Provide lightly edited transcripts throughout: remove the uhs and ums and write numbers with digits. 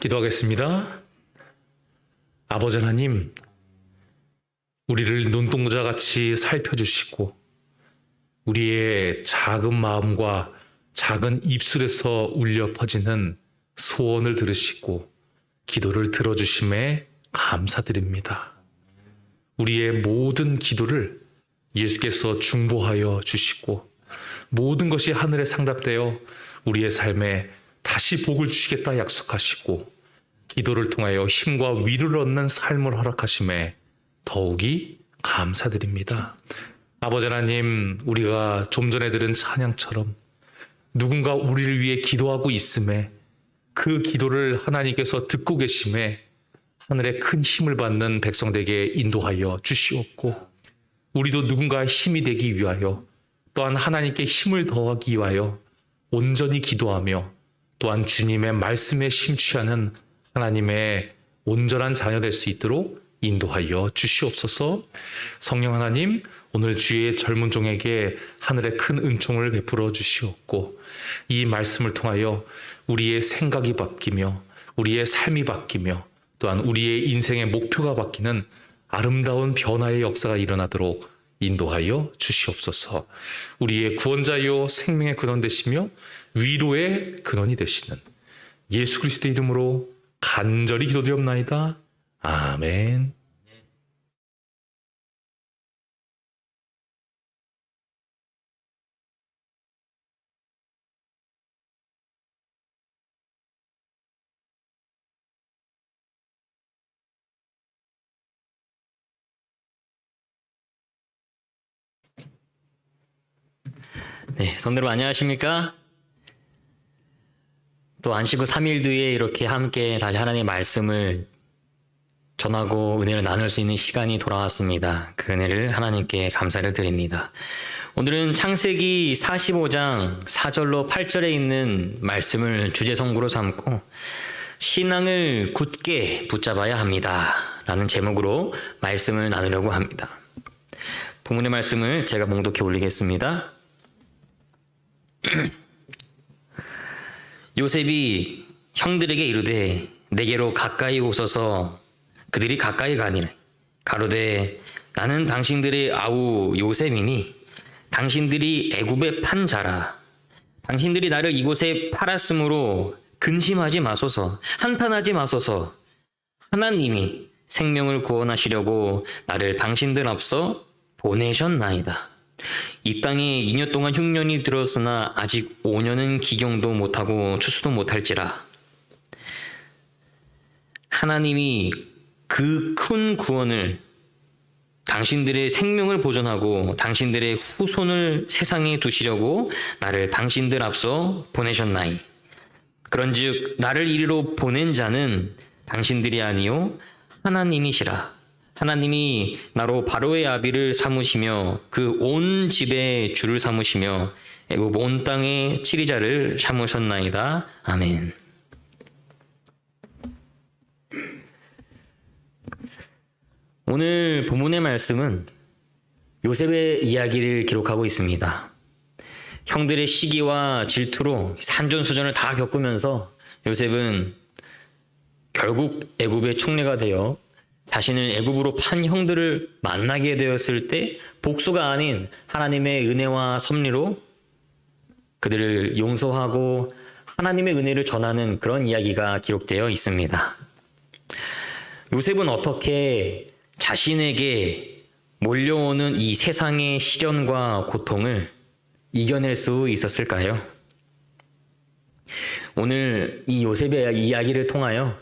기도하겠습니다. 아버지 하나님, 우리를 눈동자같이 살펴주시고 우리의 작은 마음과 작은 입술에서 울려 퍼지는 소원을 들으시고 기도를 들어주심에 감사드립니다. 우리의 모든 기도를 예수께서 중보하여 주시고 모든 것이 하늘에 상답되어 우리의 삶에 다시 복을 주시겠다 약속하시고 기도를 통하여 힘과 위로를 얻는 삶을 허락하심에 더욱이 감사드립니다. 아버지 하나님, 우리가 좀 전에 들은 찬양처럼 누군가 우리를 위해 기도하고 있음에 그 기도를 하나님께서 듣고 계심에 하늘의 큰 힘을 받는 백성들에게 인도하여 주시옵고 우리도 누군가의 힘이 되기 위하여 또한 하나님께 힘을 더하기 위하여 온전히 기도하며 또한 주님의 말씀에 심취하는 하나님의 온전한 자녀 될 수 있도록 인도하여 주시옵소서. 성령 하나님, 오늘 주의 젊은 종에게 하늘의 큰 은총을 베풀어 주시옵고 이 말씀을 통하여 우리의 생각이 바뀌며 우리의 삶이 바뀌며 또한 우리의 인생의 목표가 바뀌는 아름다운 변화의 역사가 일어나도록 인도하여 주시옵소서. 우리의 구원자요 생명의 근원 되시며 위로의 근원이 되시는 예수 그리스도의 이름으로 간절히 기도드리옵나이다. 아멘. 네, 성도 여러분 안녕하십니까? 또 안식 후 3일 뒤에 이렇게 함께 다시 하나님의 말씀을 전하고 은혜를 나눌 수 있는 시간이 돌아왔습니다. 그 은혜를 하나님께 감사를 드립니다. 오늘은 창세기 45장 4절로 8절에 있는 말씀을 주제 성구로 삼고 신앙을 굳게 붙잡아야 합니다 라는 제목으로 말씀을 나누려고 합니다. 본문의 말씀을 제가 봉독해 올리겠습니다. 요셉이 형들에게 이르되 내게로 가까이 오소서. 그들이 가까이 가니라. 가로되 나는 당신들의 아우 요셉이니 당신들이 애굽에 판 자라. 당신들이 나를 이곳에 팔았으므로 근심하지 마소서. 한탄하지 마소서. 하나님이 생명을 구원하시려고 나를 당신들 앞서 보내셨나이다. 이 땅에 2년 동안 흉년이 들었으나 아직 5년은 기경도 못하고 추수도 못할지라. 하나님이 그 큰 구원을 당신들의 생명을 보존하고 당신들의 후손을 세상에 두시려고 나를 당신들 앞서 보내셨나이. 그런즉 나를 이리로 보낸 자는 당신들이 아니요 하나님이시라. 하나님이 나로 바로의 아비를 삼으시며 그 온 집의 주를 삼으시며 애굽 온 땅의 치리자를 삼으셨나이다. 아멘. 오늘 본문의 말씀은 요셉의 이야기를 기록하고 있습니다. 형들의 시기와 질투로 산전수전을 다 겪으면서 요셉은 결국 애굽의 총리가 되어 자신을 애굽으로 판 형들을 만나게 되었을 때 복수가 아닌 하나님의 은혜와 섭리로 그들을 용서하고 하나님의 은혜를 전하는 그런 이야기가 기록되어 있습니다. 요셉은 어떻게 자신에게 몰려오는 이 세상의 시련과 고통을 이겨낼 수 있었을까요? 오늘 이 요셉의 이야기를 통하여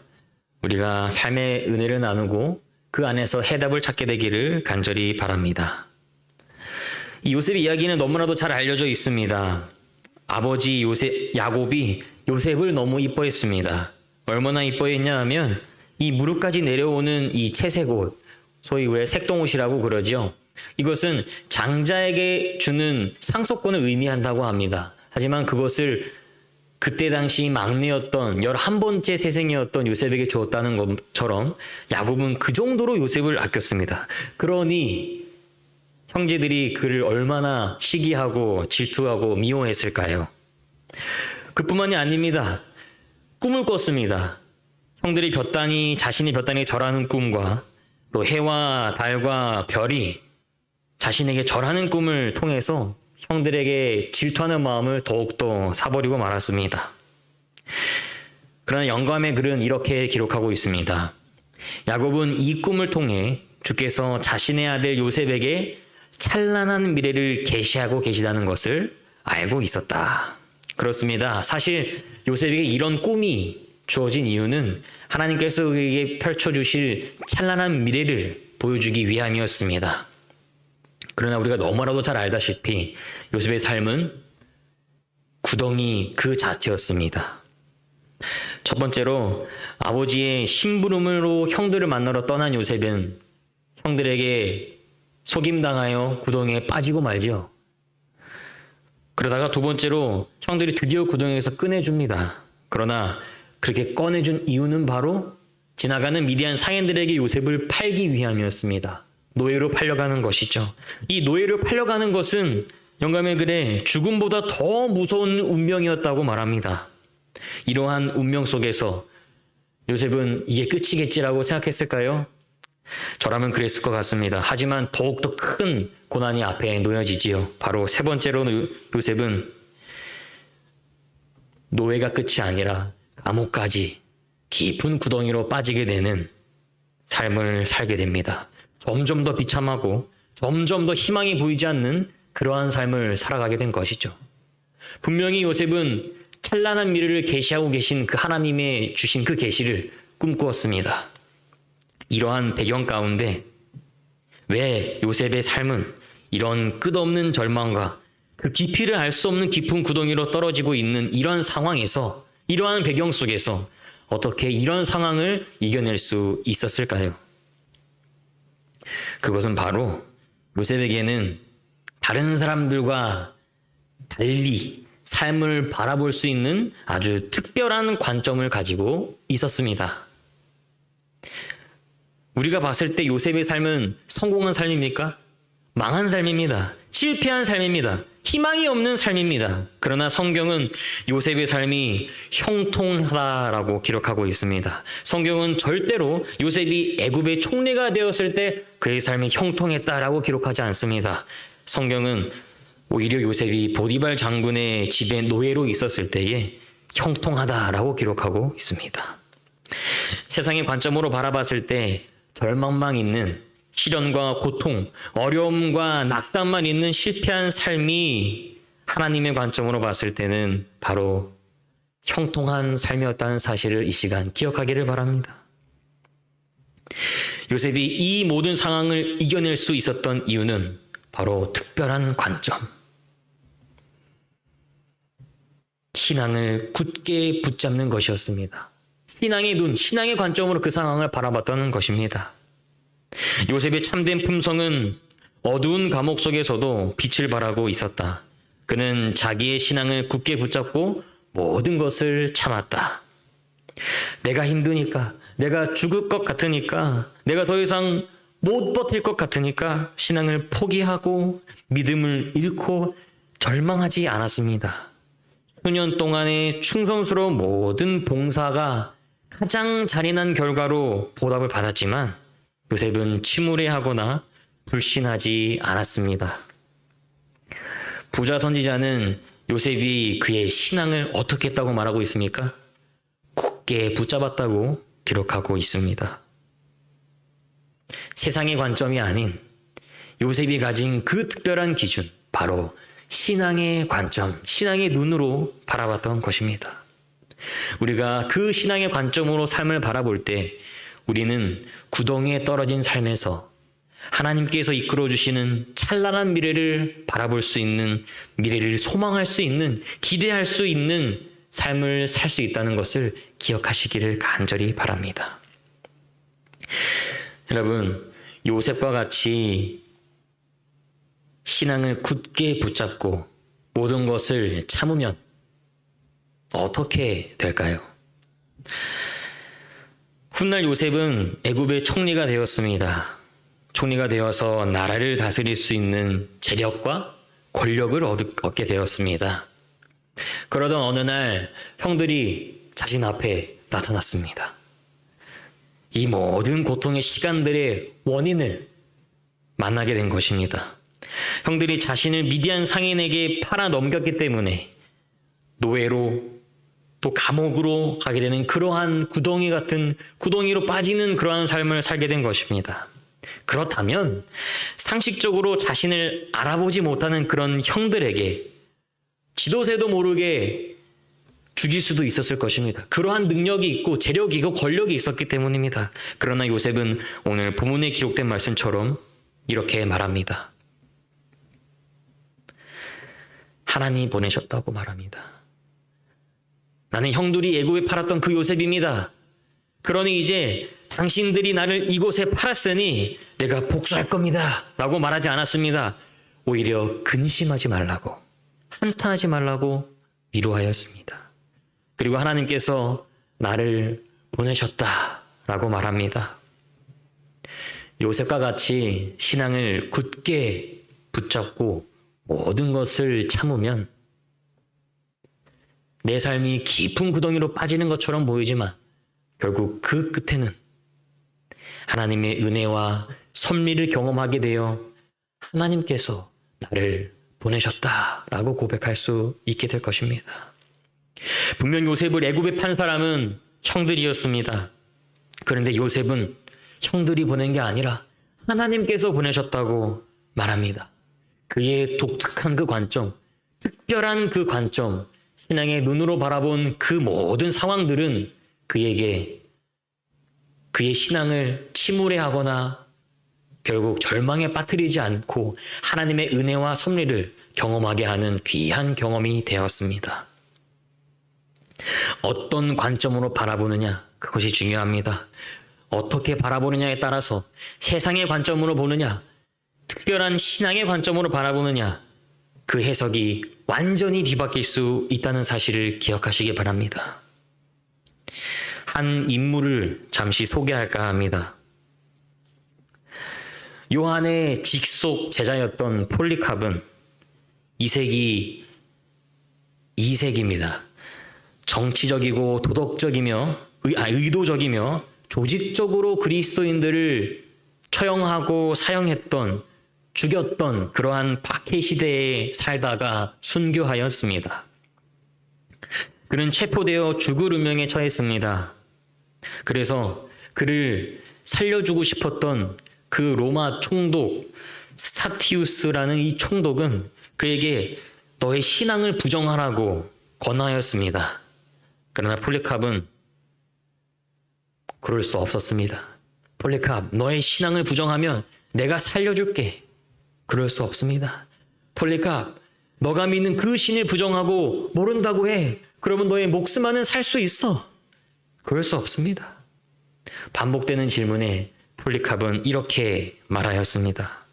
우리가 삶의 은혜를 나누고 그 안에서 해답을 찾게 되기를 간절히 바랍니다. 이 요셉의 이야기는 너무나도 잘 알려져 있습니다. 아버지 야곱이 요셉을 너무 이뻐했습니다. 얼마나 이뻐했냐 하면 이 무릎까지 내려오는 이 채색옷, 소위 우리가 색동옷이라고 그러죠. 이것은 장자에게 주는 상속권을 의미한다고 합니다. 하지만 그것을 그때 당시 막내였던 11번째 태생이었던 요셉에게 주었다는 것처럼 야곱은 그 정도로 요셉을 아꼈습니다. 그러니 형제들이 그를 얼마나 시기하고 질투하고 미워했을까요? 그뿐만이 아닙니다. 꿈을 꿨습니다. 형들이 자신이 볕단에 절하는 꿈과 또 해와 달과 별이 자신에게 절하는 꿈을 통해서 형들에게 질투하는 마음을 더욱더 사버리고 말았습니다. 그러나 영감의 글은 이렇게 기록하고 있습니다. 야곱은 이 꿈을 통해 주께서 자신의 아들 요셉에게 찬란한 미래를 계시하고 계시다는 것을 알고 있었다. 그렇습니다. 사실 요셉에게 이런 꿈이 주어진 이유는 하나님께서 그에게 펼쳐주실 찬란한 미래를 보여주기 위함이었습니다. 그러나 우리가 너무나도 잘 알다시피 요셉의 삶은 구덩이 그 자체였습니다. 첫 번째로 아버지의 심부름으로 형들을 만나러 떠난 요셉은 형들에게 속임당하여 구덩이에 빠지고 말죠. 그러다가 두 번째로 형들이 드디어 구덩이에서 꺼내줍니다. 그러나 그렇게 꺼내준 이유는 바로 지나가는 미디안 상인들에게 요셉을 팔기 위함이었습니다. 노예로 팔려가는 것이죠. 이 노예로 팔려가는 것은 영감의 글에 죽음보다 더 무서운 운명이었다고 말합니다. 이러한 운명 속에서 요셉은 이게 끝이겠지라고 생각했을까요? 저라면 그랬을 것 같습니다. 하지만 더욱더 큰 고난이 앞에 놓여지지요. 바로 세 번째로 요셉은 노예가 끝이 아니라 감옥까지 깊은 구덩이로 빠지게 되는 삶을 살게 됩니다. 점점 더 비참하고 점점 더 희망이 보이지 않는 그러한 삶을 살아가게 된 것이죠. 분명히 요셉은 찬란한 미래를 계시하고 계신 그 하나님의 주신 그 계시를 꿈꾸었습니다. 이러한 배경 가운데 왜 요셉의 삶은 이런 끝없는 절망과 그 깊이를 알 수 없는 깊은 구덩이로 떨어지고 있는 이런 상황에서, 이러한 배경 속에서 어떻게 이런 상황을 이겨낼 수 있었을까요? 그것은 바로 요셉에게는 다른 사람들과 달리 삶을 바라볼 수 있는 아주 특별한 관점을 가지고 있었습니다. 우리가 봤을 때 요셉의 삶은 성공한 삶입니까? 망한 삶입니다. 실패한 삶입니다. 희망이 없는 삶입니다. 그러나 성경은 요셉의 삶이 형통하다라고 기록하고 있습니다. 성경은 절대로 요셉이 애굽의 총리가 되었을 때 그의 삶이 형통했다라고 기록하지 않습니다. 성경은 오히려 요셉이 보디발 장군의 집에 노예로 있었을 때에 형통하다라고 기록하고 있습니다. 세상의 관점으로 바라봤을 때 절망만 있는, 시련과 고통, 어려움과 낙담만 있는 실패한 삶이 하나님의 관점으로 봤을 때는 바로 형통한 삶이었다는 사실을 이 시간 기억하기를 바랍니다. 요셉이 이 모든 상황을 이겨낼 수 있었던 이유는 바로 특별한 관점, 신앙을 굳게 붙잡는 것이었습니다. 신앙의 눈, 신앙의 관점으로 그 상황을 바라봤다는 것입니다. 요셉의 참된 품성은 어두운 감옥 속에서도 빛을 발하고 있었다. 그는 자기의 신앙을 굳게 붙잡고 모든 것을 참았다. 내가 힘드니까, 내가 죽을 것 같으니까, 내가 더 이상 못 버틸 것 같으니까 신앙을 포기하고 믿음을 잃고 절망하지 않았습니다. 수년 동안의 충성스러운 모든 봉사가 가장 잔인한 결과로 보답을 받았지만 요셉은 침울해하거나 불신하지 않았습니다. 부자 선지자는 요셉이 그의 신앙을 어떻게 했다고 말하고 있습니까? 굳게 붙잡았다고 기록하고 있습니다. 세상의 관점이 아닌 요셉이 가진 그 특별한 기준, 바로 신앙의 관점, 신앙의 눈으로 바라봤던 것입니다. 우리가 그 신앙의 관점으로 삶을 바라볼 때 우리는 구덩이에 떨어진 삶에서 하나님께서 이끌어 주시는 찬란한 미래를 바라볼 수 있는, 미래를 소망할 수 있는, 기대할 수 있는 삶을 살 수 있다는 것을 기억하시기를 간절히 바랍니다. 여러분, 요셉과 같이 신앙을 굳게 붙잡고 모든 것을 참으면 어떻게 될까요? 훗날 요셉은 애굽의 총리가 되었습니다. 총리가 되어서 나라를 다스릴 수 있는 재력과 권력을 얻게 되었습니다. 그러던 어느 날 형들이 자신 앞에 나타났습니다. 이 모든 고통의 시간들의 원인을 만나게 된 것입니다. 형들이 자신을 미디안 상인에게 팔아 넘겼기 때문에 노예로 또 감옥으로 가게 되는 그러한 구덩이로 빠지는 그러한 삶을 살게 된 것입니다. 그렇다면 상식적으로 자신을 알아보지 못하는 그런 형들에게 지도새도 모르게 죽일 수도 있었을 것입니다. 그러한 능력이 있고 재력이 있고 권력이 있었기 때문입니다. 그러나 요셉은 오늘 본문에 기록된 말씀처럼 이렇게 말합니다. 하나님이 보내셨다고 말합니다. 나는 형들이 애굽에 팔았던 그 요셉입니다. 그러니 이제 당신들이 나를 이곳에 팔았으니 내가 복수할 겁니다. 라고 말하지 않았습니다. 오히려 근심하지 말라고, 한탄하지 말라고 위로하였습니다. 그리고 하나님께서 나를 보내셨다라고 말합니다. 요셉과 같이 신앙을 굳게 붙잡고 모든 것을 참으면 내 삶이 깊은 구덩이로 빠지는 것처럼 보이지만 결국 그 끝에는 하나님의 은혜와 섭리를 경험하게 되어 하나님께서 나를 보내셨다라고 고백할 수 있게 될 것입니다. 분명 요셉을 애굽에 판 사람은 형들이었습니다. 그런데 요셉은 형들이 보낸 게 아니라 하나님께서 보내셨다고 말합니다. 그의 독특한 그 관점, 특별한 그 관점, 신앙의 눈으로 바라본 그 모든 상황들은 그에게 그의 신앙을 침울해하거나 결국 절망에 빠뜨리지 않고 하나님의 은혜와 섭리를 경험하게 하는 귀한 경험이 되었습니다. 어떤 관점으로 바라보느냐, 그것이 중요합니다. 어떻게 바라보느냐에 따라서 세상의 관점으로 보느냐, 특별한 신앙의 관점으로 바라보느냐, 그 해석이 완전히 뒤바뀔 수 있다는 사실을 기억하시기 바랍니다. 한 인물을 잠시 소개할까 합니다. 요한의 직속 제자였던 폴리캅은 2세기 2세기입니다. 정치적이고 의도적이며 조직적으로 그리스도인들을 처형하고 사형했던, 죽였던 그러한 박해 시대에 살다가 순교하였습니다. 그는 체포되어 죽을 운명에 처했습니다. 그래서 그를 살려주고 싶었던 그 로마 총독 스타티우스라는 이 총독은 그에게 너의 신앙을 부정하라고 권하였습니다. 그러나 폴리캅은 그럴 수 없었습니다. 폴리캅, 너의 신앙을 부정하면 내가 살려줄게. 그럴 수 없습니다. 폴리캅, 너가 믿는 그 신을 부정하고 모른다고 해. 그러면 너의 목숨만은 살 수 있어. 그럴 수 없습니다. 반복되는 질문에 폴리캅은 이렇게 말하였습니다.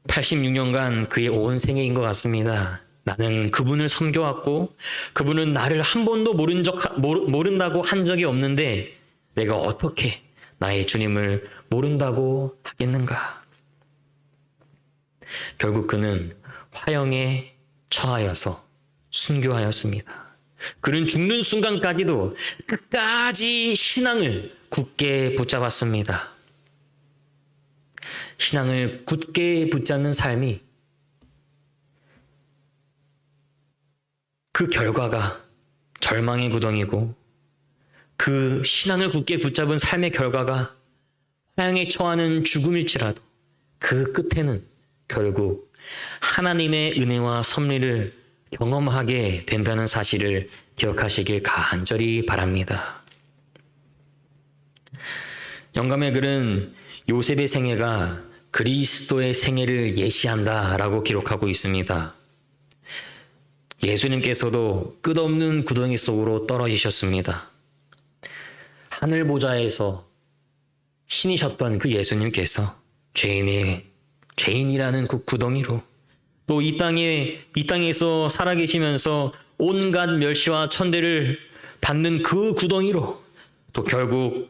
86년간 그의 온 생애인 것 같습니다. 나는 그분을 섬겨왔고 그분은 나를 한 번도 모른다고 한 적이 없는데 내가 어떻게 나의 주님을 모른다고 하겠는가? 결국 그는 화형에 처하여서 순교하였습니다. 그는 죽는 순간까지도 끝까지 신앙을 굳게 붙잡았습니다. 신앙을 굳게 붙잡는 삶이 그 결과가 절망의 구덩이고 그 신앙을 굳게 붙잡은 삶의 결과가 화형에 처하는 죽음일지라도 그 끝에는 결국 하나님의 은혜와 섭리를 경험하게 된다는 사실을 기억하시길 간절히 바랍니다. 영감의 글은 요셉의 생애가 그리스도의 생애를 예시한다라고 기록하고 있습니다. 예수님께서도 끝없는 구덩이 속으로 떨어지셨습니다. 하늘 보좌에서 신이셨던 그 예수님께서 죄인이라는 그 구덩이로 또 이 땅에서 살아계시면서 온갖 멸시와 천대를 받는 그 구덩이로 또 결국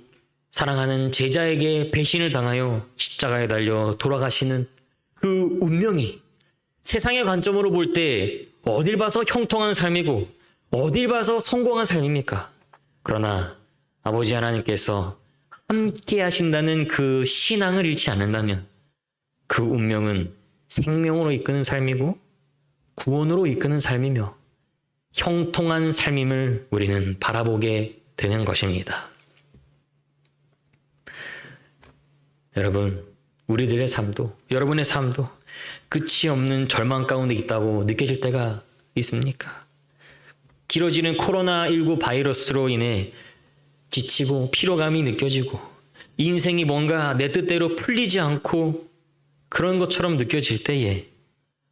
사랑하는 제자에게 배신을 당하여 십자가에 달려 돌아가시는 그 운명이 세상의 관점으로 볼 때 어딜 봐서 형통한 삶이고 어딜 봐서 성공한 삶입니까? 그러나 아버지 하나님께서 함께 하신다는 그 신앙을 잃지 않는다면 그 운명은 생명으로 이끄는 삶이고 구원으로 이끄는 삶이며 형통한 삶임을 우리는 바라보게 되는 것입니다. 여러분, 우리들의 삶도, 여러분의 삶도 끝이 없는 절망 가운데 있다고 느껴질 때가 있습니까? 길어지는 코로나19 바이러스로 인해 지치고 피로감이 느껴지고 인생이 뭔가 내 뜻대로 풀리지 않고 그런 것처럼 느껴질 때에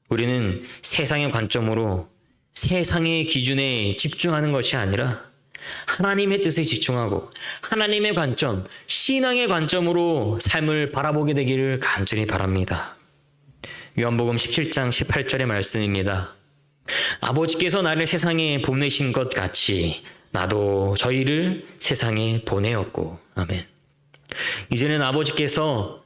우리는 세상의 관점으로 세상의 기준에 집중하는 것이 아니라 하나님의 뜻에 집중하고 하나님의 관점, 신앙의 관점으로 삶을 바라보게 되기를 간절히 바랍니다. 요한복음 17장 18절의 말씀입니다. 아버지께서 나를 세상에 보내신 것 같이 나도 저희를 세상에 보내었고. 아멘. 이제는 아버지께서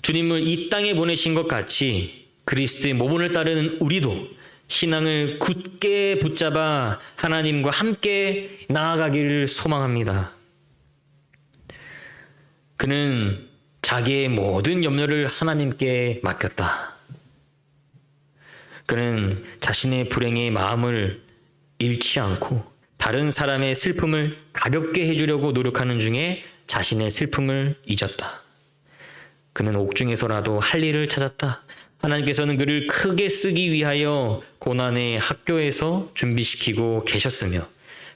주님을 이 땅에 보내신 것 같이 그리스도의 모본을 따르는 우리도 신앙을 굳게 붙잡아 하나님과 함께 나아가기를 소망합니다. 그는 자기의 모든 염려를 하나님께 맡겼다. 그는 자신의 불행의 마음을 잃지 않고 다른 사람의 슬픔을 가볍게 해주려고 노력하는 중에 자신의 슬픔을 잊었다. 그는 옥중에서라도 할 일을 찾았다. 하나님께서는 그를 크게 쓰기 위하여 고난의 학교에서 준비시키고 계셨으며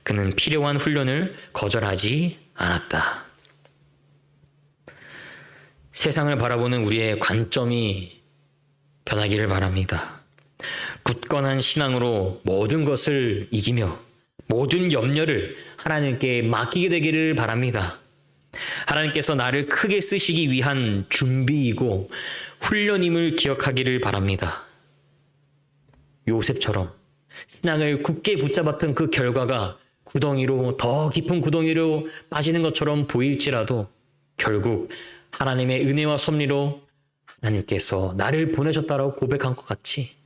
그는 필요한 훈련을 거절하지 않았다. 세상을 바라보는 우리의 관점이 변하기를 바랍니다. 굳건한 신앙으로 모든 것을 이기며 모든 염려를 하나님께 맡기게 되기를 바랍니다. 하나님께서 나를 크게 쓰시기 위한 준비이고 훈련임을 기억하기를 바랍니다. 요셉처럼 신앙을 굳게 붙잡았던 그 결과가 더 깊은 구덩이로 빠지는 것처럼 보일지라도 결국 하나님의 은혜와 섭리로 하나님께서 나를 보내셨다라고 고백한 것 같이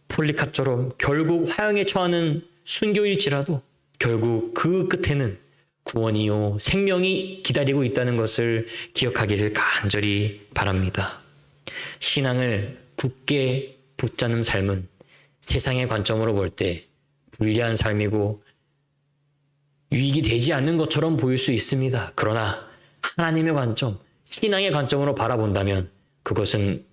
폴리캅처럼 결국 화형에 처하는 순교일지라도 결국 그 끝에는 구원이요 생명이 기다리고 있다는 것을 기억하기를 간절히 바랍니다. 신앙을 굳게 붙잡는 삶은 세상의 관점으로 볼 때 불리한 삶이고 유익이 되지 않는 것처럼 보일 수 있습니다. 그러나 하나님의 관점, 신앙의 관점으로 바라본다면 그것은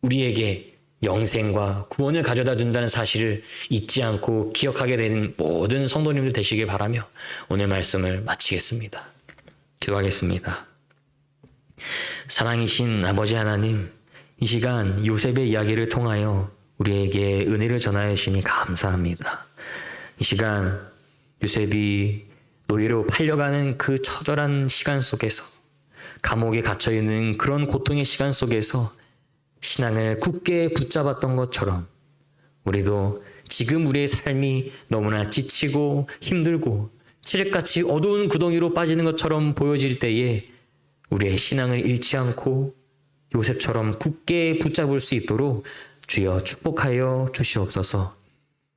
우리에게 영생과 구원을 가져다 준다는 사실을 잊지 않고 기억하게 되는 모든 성도님들 되시길 바라며 오늘 말씀을 마치겠습니다. 기도하겠습니다. 사랑이신 아버지 하나님, 이 시간 요셉의 이야기를 통하여 우리에게 은혜를 전하여 주시니 감사합니다. 이 시간 요셉이 노예로 팔려가는 그 처절한 시간 속에서 감옥에 갇혀있는 그런 고통의 시간 속에서 신앙을 굳게 붙잡았던 것처럼 우리도 지금 우리의 삶이 너무나 지치고 힘들고 칠흑같이 어두운 구덩이로 빠지는 것처럼 보여질 때에 우리의 신앙을 잃지 않고 요셉처럼 굳게 붙잡을 수 있도록 주여 축복하여 주시옵소서.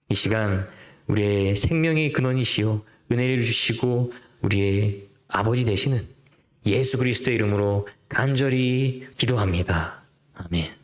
이 시간 우리의 생명의 근원이시오 은혜를 주시고 우리의 아버지 되시는 예수 그리스도의 이름으로 간절히 기도합니다. 아멘.